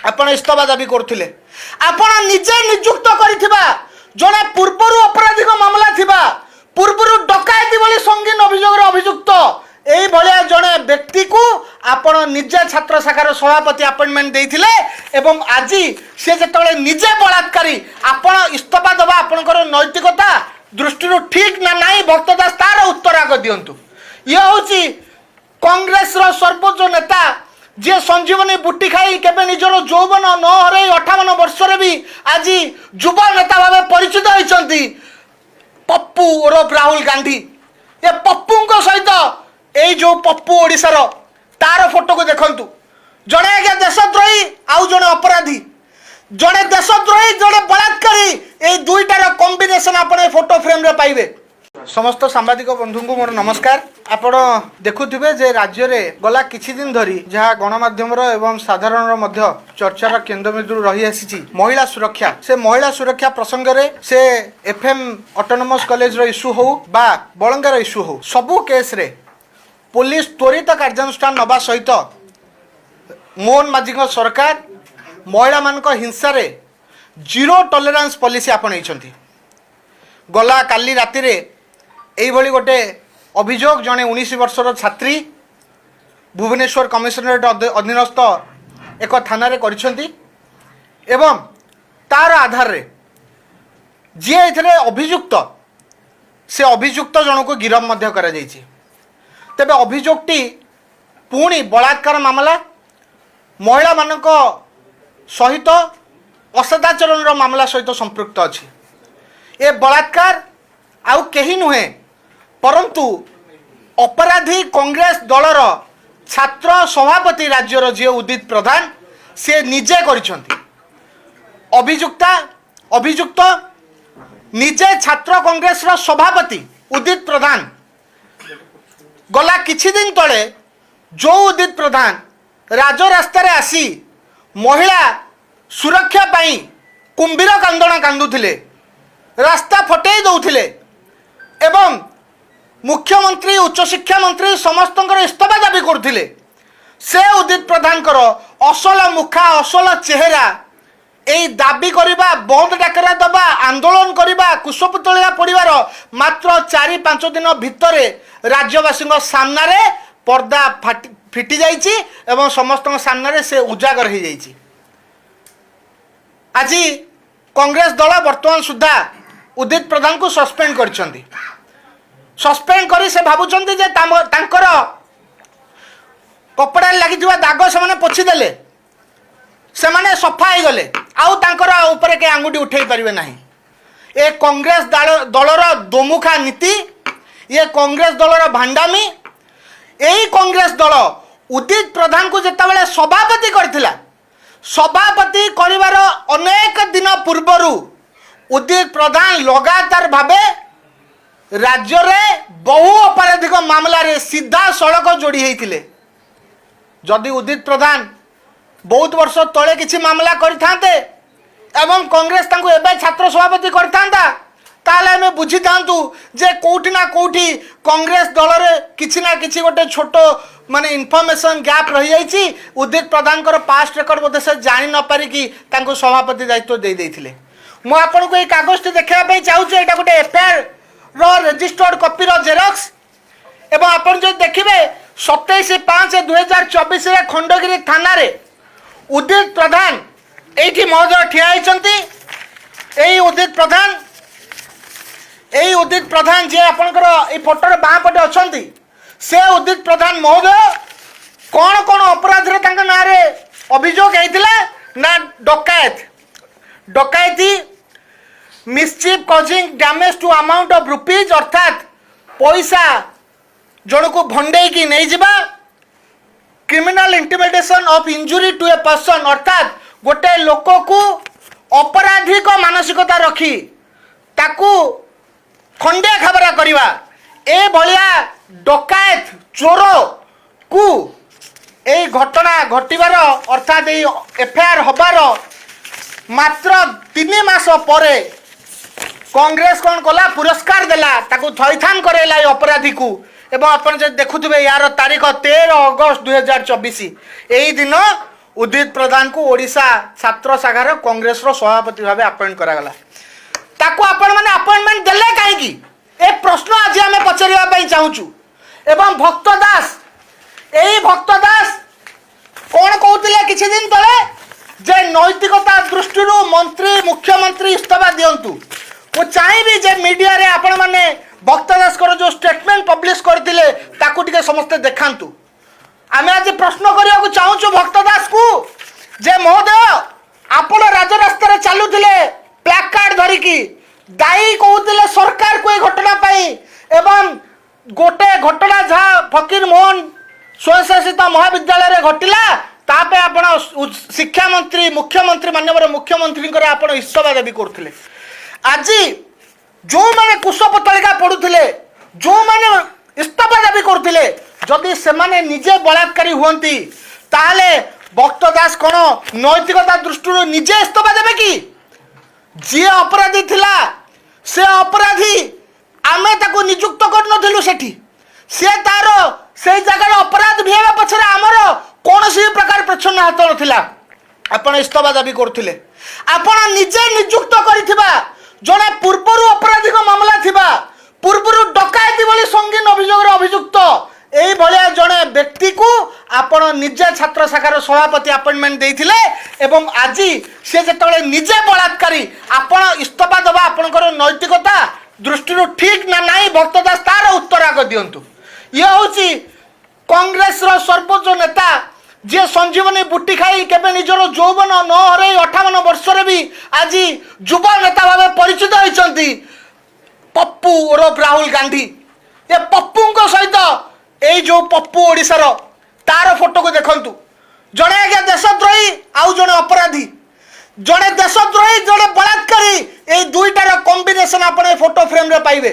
आपण इस्तफा दाबी करथिले आपण निजे नियुक्त करिथिबा जने पूर्वरु अपराधिक मामला थिबा पूर्वरु डकायती बोली संगीन अभियोग अभियुक्त एई भलिया जने व्यक्ति को आपण निजे छात्र शाखार सभापति अपॉइंटमेंट देइथिले एवं आजी से जेतबेले निजे बलात्कारी आपण इस्तफा दबा आपनकर नैतिकता दृष्टि ठीक ना नाही भक्तदास तार उत्तर आग दियंतु। ये होची कांग्रेस रो सर्वोच्च नेता जे संजीवनी बुट्टी खाई केबे निजर यौवन न हरे 58 वर्ष रे भी आज युवा नेता भावे परिचित होइचंती पप्पू उर्फ राहुल गांधी। ये पप्पू को सहित ए जो पप्पू ओडिसा रो तार फोटो को देखंतु जने आगे देशद्रोही आउ जने अपराधी जने देशद्रोही जने बलात्कारी ए दुईटार कॉम्बिनेशन आपण फोटो फ्रेम रे पाइबे। समस्त सांबादिक बंधु को मोर नमस्कार। आपण देखुथिबे जे राज्य रे गला किछि दिन धरी जहा गणमाध्यम रो एवं साधारण रो मध्य चर्चार केन्द्रबिंदु रही आसी महिला सुरक्षा से महिला सुरक्षा प्रसंग रे से एफएम ऑटोनोमस कॉलेज रो इश्यू हो बा बळंगार इश्यू हो सबु केस रे पुलिस त्वरित कार्यानुष्ठान नबा सहित मोहन माझी सरकार महिला मान हिंसा रे जीरो टॉलरेंस पॉलिसी आपणैछंती। गला काली राति रे एई भली गोटे अभियोग जने 19 वर्षर छात्री भुवनेश्वर कमिशनरेट अधीनस्थ एक थाना रे करिसेंती एवं तार आधार रे जे एथरे अभियुक्त से अभियुक्त जन को गिरफ मध्य करा जायछि। तेबे अभियोगटी पुणी बलात्कार मामला महिला मानक सहित असदाचरण मामला सहित संपृक्त अछि। ए बलात्कार आउ कहीं नुहे परंतु अपराधी कांग्रेस दलर छात्र सभापति राज्यर जे उदित प्रधान से निजे करिसेंती। अभियुक्त निजे छात्र कांग्रेस रो सभापति उदित प्रधान गला किछि दिन तले जो उदित प्रधान राजरास्ता रे आसी महिला सुरक्षा पाई कुंभीर कांदणा कांदुथिले रास्ता फटेई दौथिले एवं मुख्यमंत्री उच्च शिक्षा मंत्री समस्त इस्तफा दाबी करथिले से उदित प्रधान असल मुखा असल चेहरा एई दाबी करिबा बंद डाकरा दबा आंदोलन करिबा कुशपुतलिया पड़िबार मात्र 4-5 दिन भितरे राज्यवासी सामना रे पर्दा फिटी जाइछि एवं समस्त सामना रे से उजागर हो जाइछि। आज कांग्रेस दल वर्तमान सुधा उदित प्रधान को सस्पेंड करछंती। सस्पेंड करी से भाबुचंती जे तांकर कपड़ा लागि दाग से माने पोछि देले से माने सफा हो गले आउ तांकर ऊपर के आंगुठी उठेई परिबे नाही। ए कांग्रेस दलर दोमुखा नीति ये कांग्रेस दलर भांडामी एही कांग्रेस दल उदित प्रधान को जेतेबेले सभापति करथिला सभापति करिवार अनेक दिन पूर्वरु उदित प्रधान लगातार भावे राज्य रे बहु अपराधिक मामला रे सीधा सड़क जोड़ी होइतिले। जदि उदित प्रधान बहुत वर्ष तले किछि मामला करिथांते एवं कांग्रेस तांको एबे छात्र सभापति करथांता ताले हमें बुझी थांतु जे कोठी ना कोठी कांग्रेस दल रे किछि ना किछि गोटे छोट माने इनफॉरमेशन गैप रही जाइछि। उदित प्रधान कर पास्ट रेकर्ड बोधे से जानि न पारि कि तांको सभापति दायित्व दे देथिले। मु आपन को ए कागज ते देखा पे चाहू जे एटा गोटे एफआईआर रो रजिस्टर्ड कॉपी रो जेरॉक्स एवं आपन जे देखिबे 27/5/2024 रे खंडगिरी थाना रे उदित प्रधान एठी महोदय ठिया आइचंती। एई उदित प्रधान जे आपनकर ए फोटो रे बाह पटे अछंती से उदित प्रधान महोदय कौन कौन अपराध रे तांका ना रे अभियोग हेतिला ना डकैती mischief causing damage to amount of rupees अर्थात पैसा जन को भंडे की नहीं जिबा criminal intimidation of injury to a person अर्थात गोटे लोक को अपराधिक मानसिकता रखी ताकू खंडे खबरा करवा ए भलिया डकायत चोर को ए घटना घटिबार अर्थात एफआईआर हबार मात्र 3 मास परे कांग्रेस कौन कला पुरस्कार देला ताकू थैथान करेला अपराधी को एवं अपन जे देखुथिबे यार तारीख 13 अगस्त 2024 एही दिन उदित प्रधान को ओडिशा छात्र शाखार कांग्रेस रो सभापति भाव अपॉइंट करागला ताको आपण माने अपॉइंटमेंट देले काहेकि ए प्रश्न आज आम पचारे चाहूँ एवं भक्त दास यही भक्त दास कौन कहते किसी दिन तले जे नैतिकता दृष्टि मंत्री मुख्यमंत्री इस्तीफा दिंतु मु चाहिए जे मीडिया रे आपण माने भक्त दास जो स्टेटमेंट पब्लिश करते ताकू समस्ते देखातु आम आज प्रश्न करने को चाहूँ भक्त दास को जे महोदय आपण राजरास्ता चलुले प्लाक कार्ड धरिकी दायी कहते सरकार को ये घटना पाई एवं गोटे घटना जहाँ फकीर मोहन स्वयंशासित महाविद्यालय घटिला तापे आपण शिक्षा मंत्री मुख्यमंत्री माननीय मुख्यमंत्री आपण इस्तीफा दाबी करते आज जो मैंने कुशपतलिका पढ़ुले जो मैंने इस्तीफा दाबी करते जदि से माने निजे बलात्कारी हुंती ताले भक्त दास कौन नैतिकता दृष्टि निजे इस्तीफा देवे कि जी अपराधी थिला से अपराधी आमे ताको नियुक्त करनथिलु सेठी से तार से जगह अपराध भेवा पछरे हमर कोनोसी प्रकार प्रच्छन्न हाथ नथिला आपण इस्तीफा दाबी करथिले आपण निजे नियुक्त करिथिबा जने पूर्वरु अपराधी को मामला थिबा पूर्वरु डकायती बोली संगीन अभियोग अभियुक्त एई भलिया जने व्यक्ति को आपण निजे छात्र शाखार सभापति अपॉइंटमेंट देइथिले एवं आज से जेतबेले निजे बलात्कारी आपण इस्तीफा दबा आपनकर नैतिकता दृष्टि ठीक ना नाई भक्त दास तार उत्तर आग दियंतु ये होची कांग्रेस रो सर्वोच्च नेता जे संजीवनी बुटी खाई केबे निजरो यौवन न हरे 58 वर्ष रे भी आज युव नेता भावे परिचित होइचंती पप्पू उर्फ राहुल गांधी ये पप्पू सहित ए जो पप्पू ओडिशार तार फोटो को देखंतु जड़े आज्ञा देशद्रोही आउ जड़े अपराधी जड़े देशद्रोही जड़े बलात्कारी ए दुईटार कॉम्बिनेशन आपने फोटो फ्रेम रे पाइबे।